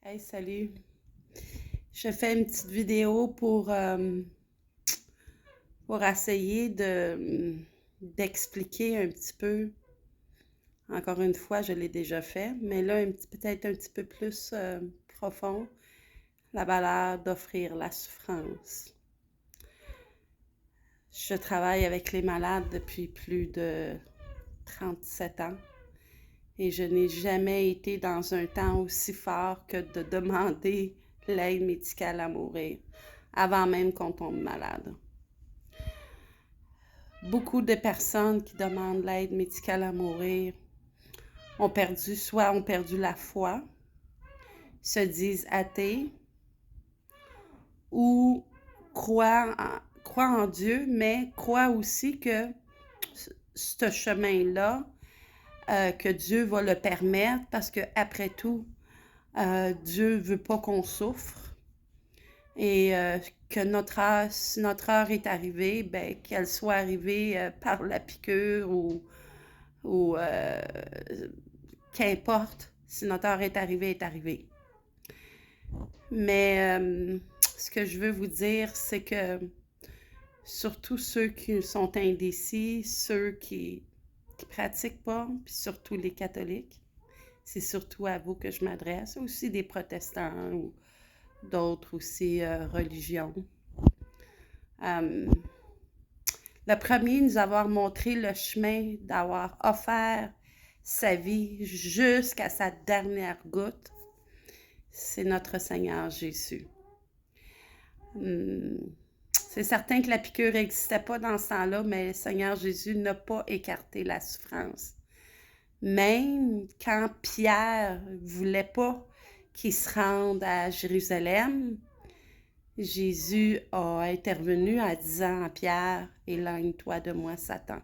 Hey, salut! Je fais une petite vidéo pour essayer d'expliquer un petit peu. Encore une fois, je l'ai déjà fait, mais là, peut-être un petit peu plus profond, la valeur d'offrir la souffrance. Je travaille avec les malades depuis plus de 37 ans et je n'ai jamais été dans un temps aussi fort que de demander l'aide médicale à mourir avant même qu'on tombe malade. Beaucoup de personnes qui demandent l'aide médicale à mourir soit ont perdu la foi, se disent athées ou croient en Dieu, mais croient aussi que ce chemin-là, que Dieu va le permettre parce que après tout, Dieu veut pas qu'on souffre et que si notre heure est arrivée, ben, qu'elle soit arrivée par la piqûre ou qu'importe, si notre heure est arrivée, est arrivée. Mais ce que je veux vous dire, c'est que surtout ceux qui sont indécis, ceux qui pratiquent pas, puis surtout les catholiques, c'est surtout à vous que je m'adresse, aussi des protestants ou d'autres aussi religions. Le premier, nous avoir montré le chemin d'avoir offert sa vie jusqu'à sa dernière goutte, c'est notre Seigneur Jésus. C'est certain que la piqûre n'existait pas dans ce temps-là, mais le Seigneur Jésus n'a pas écarté la souffrance. Même quand Pierre ne voulait pas qu'il se rende à Jérusalem, Jésus a intervenu en disant à Pierre, « Éloigne-toi de moi, Satan. »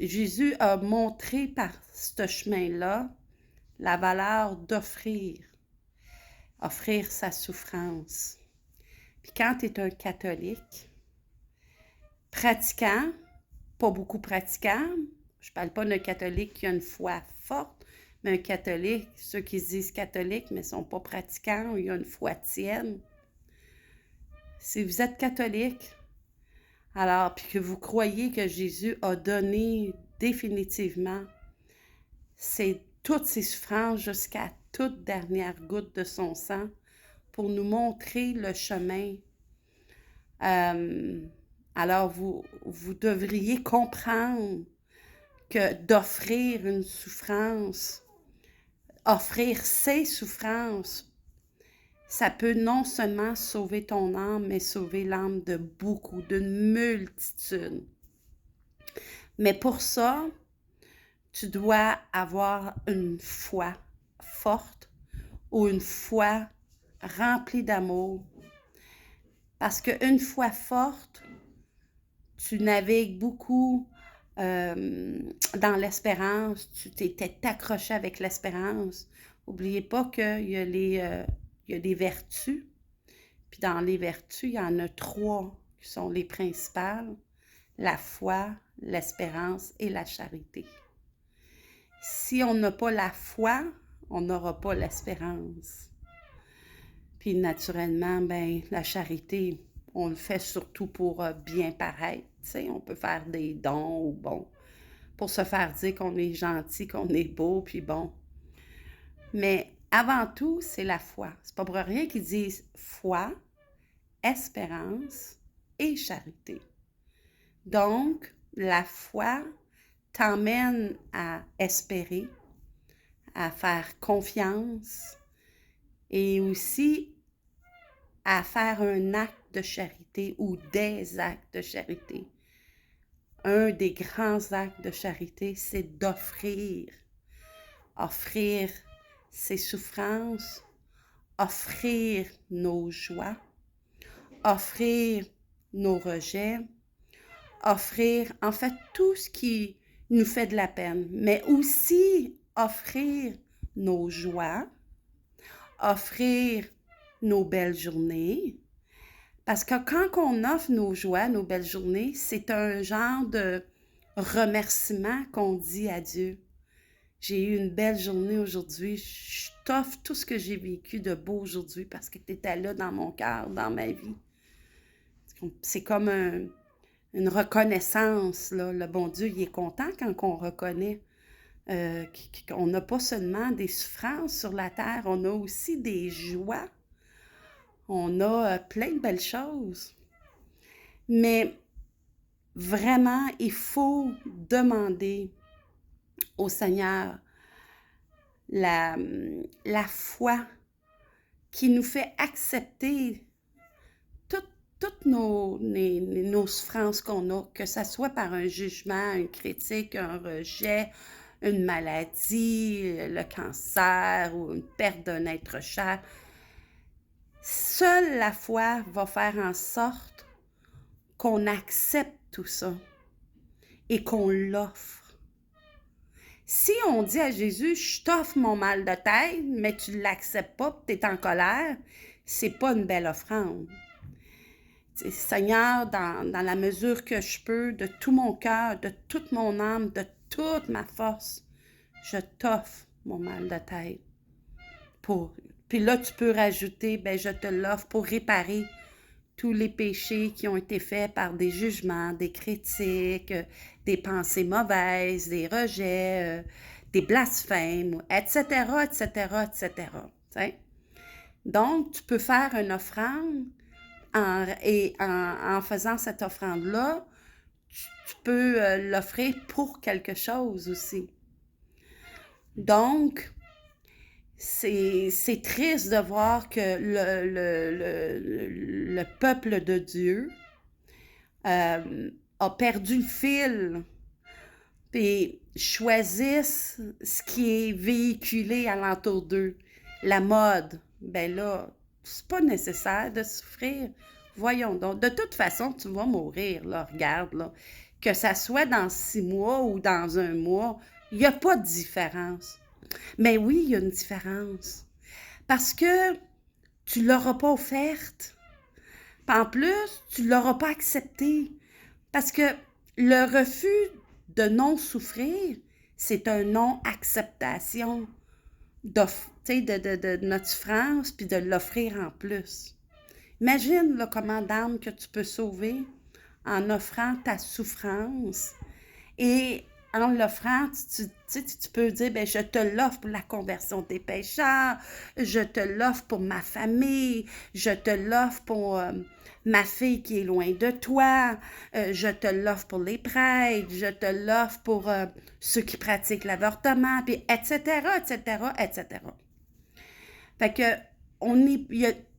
Jésus a montré par ce chemin-là la valeur d'offrir sa souffrance. Puis quand tu es un catholique, pratiquant, pas beaucoup pratiquant, je parle pas d'un catholique qui a une foi forte, mais un catholique, ceux qui se disent catholiques mais ne sont pas pratiquants, ou il y a une foi tienne. Si vous êtes catholique, alors, puis que vous croyez que Jésus a donné définitivement toutes ses souffrances jusqu'à toute dernière goutte de son sang pour nous montrer le chemin, alors vous devriez comprendre que d'offrir une souffrance, offrir ses souffrances, ça peut non seulement sauver ton âme, mais sauver l'âme d'une multitude. Mais pour ça, tu dois avoir une foi forte ou une foi remplie d'amour. Parce qu'une foi forte, tu navigues beaucoup dans l'espérance, tu t'étais accroché avec l'espérance. N'oubliez pas qu'il y a des vertus, puis dans les vertus, il y en a 3 qui sont les principales, la foi, l'espérance et la charité. Si on n'a pas la foi, on n'aura pas l'espérance. Puis naturellement, ben la charité, on le fait surtout pour bien paraître. T'sais, on peut faire des dons ou bon, pour se faire dire qu'on est gentil, qu'on est beau, puis bon. Mais avant tout, c'est la foi. C'est pas pour rien qu'ils disent foi, espérance et charité. Donc, la foi t'emmène à espérer, à faire confiance et aussi à faire un acte de charité ou des actes de charité. Un des grands actes de charité, c'est offrir ses souffrances, offrir nos joies, offrir nos rejets, offrir en fait tout ce qui nous fait de la peine, mais aussi offrir nos joies, offrir nos belles journées. Parce que quand on offre nos joies, nos belles journées, c'est un genre de remerciement qu'on dit à Dieu. J'ai eu une belle journée aujourd'hui. Je t'offre tout ce que j'ai vécu de beau aujourd'hui parce que tu étais là dans mon cœur, dans ma vie. C'est comme une reconnaissance, là. Le bon Dieu, il est content quand on reconnaît qu'on n'a pas seulement des souffrances sur la terre, on a aussi des joies. On a plein de belles choses. Mais vraiment, il faut demander au Seigneur la foi qui nous fait accepter toutes nos souffrances qu'on a, que ce soit par un jugement, une critique, un rejet, une maladie, le cancer ou une perte d'un être cher. Seule la foi va faire en sorte qu'on accepte tout ça et qu'on l'offre. Si on dit à Jésus, je t'offre mon mal de tête, mais tu ne l'acceptes pas, tu es en colère, c'est pas une belle offrande. Seigneur, dans la mesure que je peux, de tout mon cœur, de toute mon âme, de toute ma force, je t'offre mon mal de tête. Puis là, tu peux rajouter, ben je te l'offre pour réparer tous les péchés qui ont été faits par des jugements, des critiques, des pensées mauvaises, des rejets, des blasphèmes, etc., etc., etc. T'sais? Donc, tu peux faire une offrande en faisant cette offrande-là, tu peux l'offrir pour quelque chose aussi. Donc, c'est triste de voir que le peuple de Dieu a perdu le fil et choisissent ce qui est véhiculé alentour d'eux. La mode, ben là, c'est pas nécessaire de souffrir. Voyons donc. De toute façon, tu vas mourir, là, regarde, là. Que ça soit dans 6 mois ou dans 1 mois, il n'y a pas de différence. Mais oui, il y a une différence. Parce que tu ne l'auras pas offerte. En plus, tu ne l'auras pas acceptée. Parce que le refus de non-souffrir, c'est un non-acceptation de notre souffrance puis de l'offrir en plus. Imagine là, comment d'âmes que tu peux sauver en offrant ta souffrance et en l'offrant, tu peux dire, ben, je te l'offre pour la conversion des pécheurs, je te l'offre pour ma famille, je te l'offre pour ma fille qui est loin de toi, je te l'offre pour les prêtres, je te l'offre pour ceux qui pratiquent l'avortement, puis etc., etc., etc. Fait que,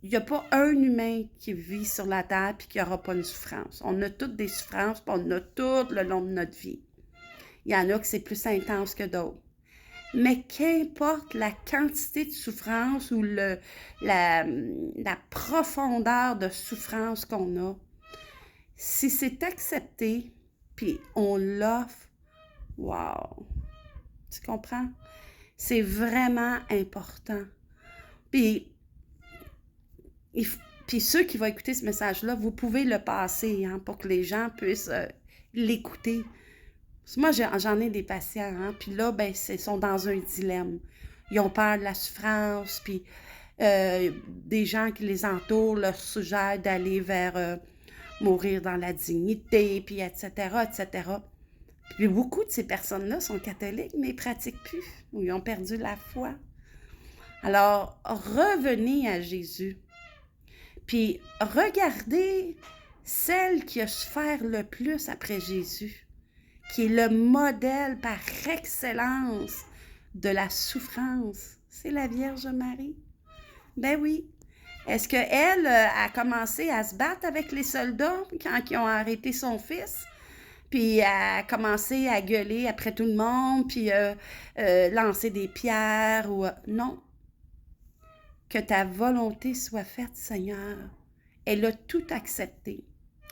il n'y a pas un humain qui vit sur la terre puis qui n'aura pas une souffrance. On a toutes des souffrances, puis on a toutes le long de notre vie. Il y en a que c'est plus intense que d'autres. Mais qu'importe la quantité de souffrance ou la profondeur de souffrance qu'on a, si c'est accepté, puis on l'offre, wow! Tu comprends? C'est vraiment important. Puis ceux qui vont écouter ce message-là, vous pouvez le passer hein, pour que les gens puissent l'écouter. Moi, j'en ai des patients, hein, puis là, ben, ils sont dans un dilemme. Ils ont peur de la souffrance, puis des gens qui les entourent leur suggèrent d'aller vers mourir dans la dignité, puis etc., etc. Puis beaucoup de ces personnes-là sont catholiques, mais ils ne pratiquent plus, ou ils ont perdu la foi. Alors, revenez à Jésus, puis regardez celle qui a souffert le plus après Jésus, qui est le modèle par excellence de la souffrance. C'est la Vierge Marie. Ben oui. Est-ce qu'elle a commencé à se battre avec les soldats quand ils ont arrêté son fils? Puis a commencé à gueuler après tout le monde, puis lancer des pierres ou... Non. Que ta volonté soit faite, Seigneur. Elle a tout accepté.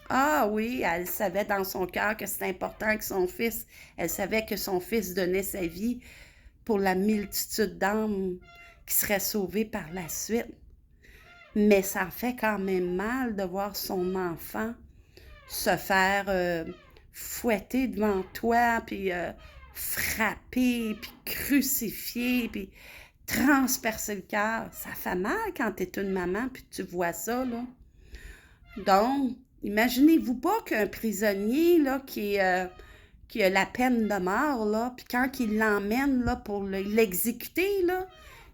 Ah oui, elle savait dans son cœur que c'était important que son fils, elle savait que son fils donnait sa vie pour la multitude d'âmes qui seraient sauvées par la suite. Mais ça fait quand même mal de voir son enfant se faire fouetter devant toi, puis frappé, puis crucifié, puis transpercé le cœur. Ça fait mal quand tu es une maman, puis tu vois ça, là. Donc, imaginez-vous pas qu'un prisonnier, là, qui a la peine de mort, là, puis quand il l'emmène, là, pour l'exécuter, là,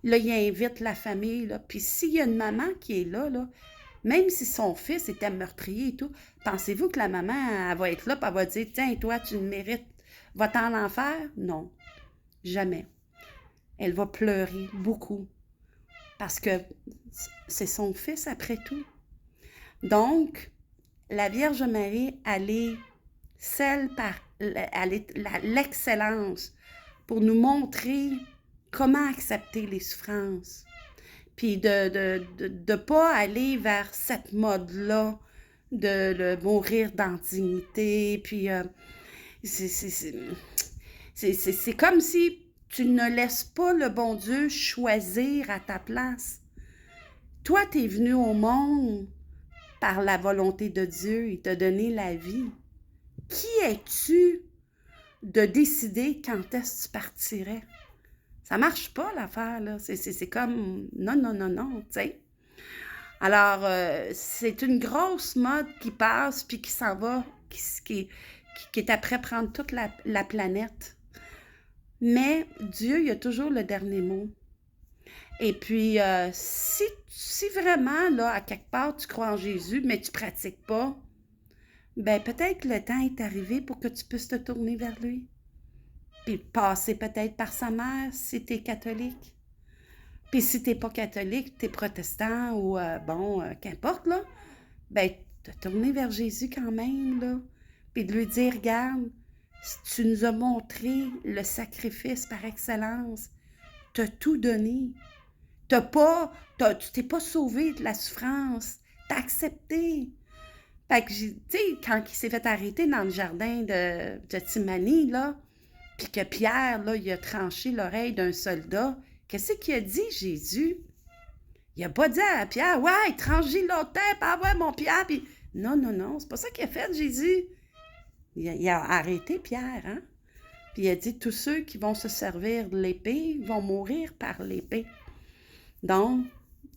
il invite la famille, là. Puis s'il y a une maman qui est là, même si son fils était meurtrier et tout, pensez-vous que la maman, elle va être là, puis elle va dire, tiens, toi, tu le mérites, va-t'en en enfer? Non, jamais. Elle va pleurer beaucoup, parce que c'est son fils après tout. Donc, la Vierge Marie, elle est l'excellence pour nous montrer comment accepter les souffrances. Puis de pas aller vers cette mode-là de mourir dans dignité. Puis c'est comme si tu ne laisses pas le bon Dieu choisir à ta place. Toi, tu es venu au monde par la volonté de Dieu. Il t'a donné la vie. Qui es-tu de décider quand est-ce que tu partirais? Ça marche pas, l'affaire, là. C'est comme non, non, non, non, tu sais. Alors, c'est une grosse mode qui passe puis qui s'en va, qui est après prendre toute la planète. Mais Dieu, il a toujours le dernier mot. Et puis, si vraiment, là, à quelque part, tu crois en Jésus, mais tu ne pratiques pas, ben peut-être que le temps est arrivé pour que tu puisses te tourner vers lui. Puis passer peut-être par sa mère si tu es catholique. Puis si tu n'es pas catholique, tu es protestant ou, qu'importe, là, ben te tourner vers Jésus quand même, là. Puis de lui dire, regarde, tu nous as montré le sacrifice par excellence. Tu as tout donné. Tu t'es pas sauvé de la souffrance. Tu as accepté. Fait que, tu sais, quand il s'est fait arrêter dans le jardin de Gethsémani, là, puis que Pierre, là, il a tranché l'oreille d'un soldat, qu'est-ce qu'il a dit, Jésus? Il a pas dit à Pierre, ouais, tranche-y l'autre tête, ah ouais, mon Pierre, puis non, non, non, c'est pas ça qu'il a fait, Jésus. Il a arrêté Pierre, hein? Puis il a dit, tous ceux qui vont se servir de l'épée vont mourir par l'épée. Donc,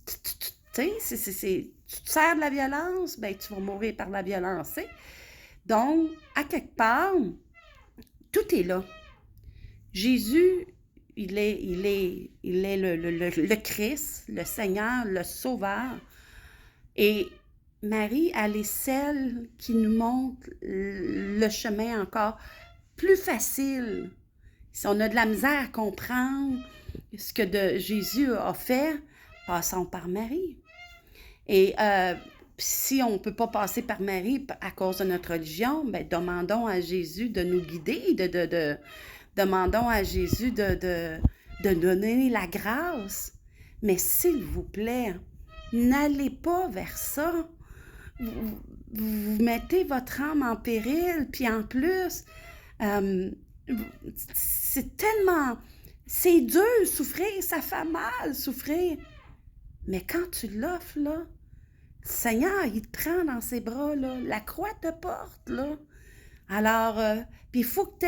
tu sais, tu te sers de la violence, ben tu vas mourir par la violence, t'sais. Donc, à quelque part, tout est là. Jésus, il est le Christ, le Seigneur, le Sauveur. Et Marie, elle est celle qui nous montre le chemin encore plus facile. Si on a de la misère à comprendre ce que Jésus a fait, passons par Marie. Et si on ne peut pas passer par Marie à cause de notre religion, ben demandons à Jésus de nous guider, demandons à Jésus de donner la grâce. Mais s'il vous plaît, n'allez pas vers ça. Vous mettez votre âme en péril, puis en plus, c'est tellement... C'est dur souffrir, ça fait mal souffrir. Mais quand tu l'offres, là, le Seigneur, il te prend dans ses bras, là. La croix te porte, là. Alors, puis il faut que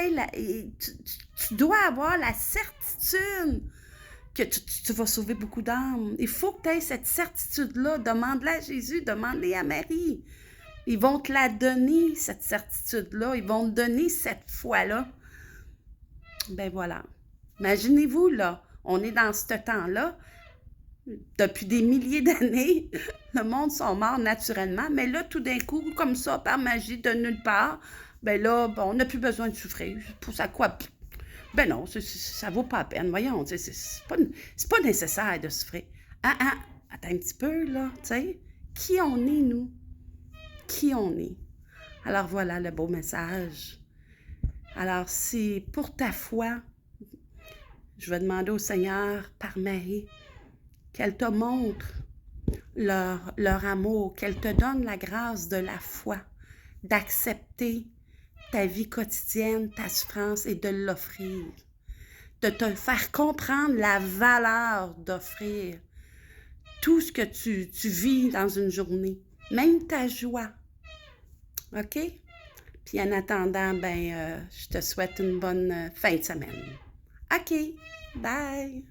tu dois avoir la certitude que tu vas sauver beaucoup d'âmes. Il faut que tu aies cette certitude-là. Demande-la à Jésus, demande-la à Marie. Ils vont te la donner, cette certitude-là. Ils vont te donner cette foi-là. Ben voilà. Imaginez-vous, là, on est dans ce temps-là. Depuis des milliers d'années, le monde sont morts naturellement. Mais là, tout d'un coup, comme ça, par magie de nulle part, ben là, on n'a plus besoin de souffrir. Pour ça quoi? Ben non, ça vaut pas la peine. Voyons, c'est pas nécessaire de souffrir. Attends un petit peu, là, tu sais. Qui on est, nous? Qui on est? Alors voilà le beau message. Alors, si pour ta foi, je vais demander au Seigneur, par Marie, qu'elle te montre leur amour, qu'elle te donne la grâce de la foi, d'accepter ta vie quotidienne, ta souffrance et de l'offrir. De te faire comprendre la valeur d'offrir tout ce que tu vis dans une journée, même ta joie. OK? Puis en attendant, ben, je te souhaite une bonne fin de semaine. OK, bye!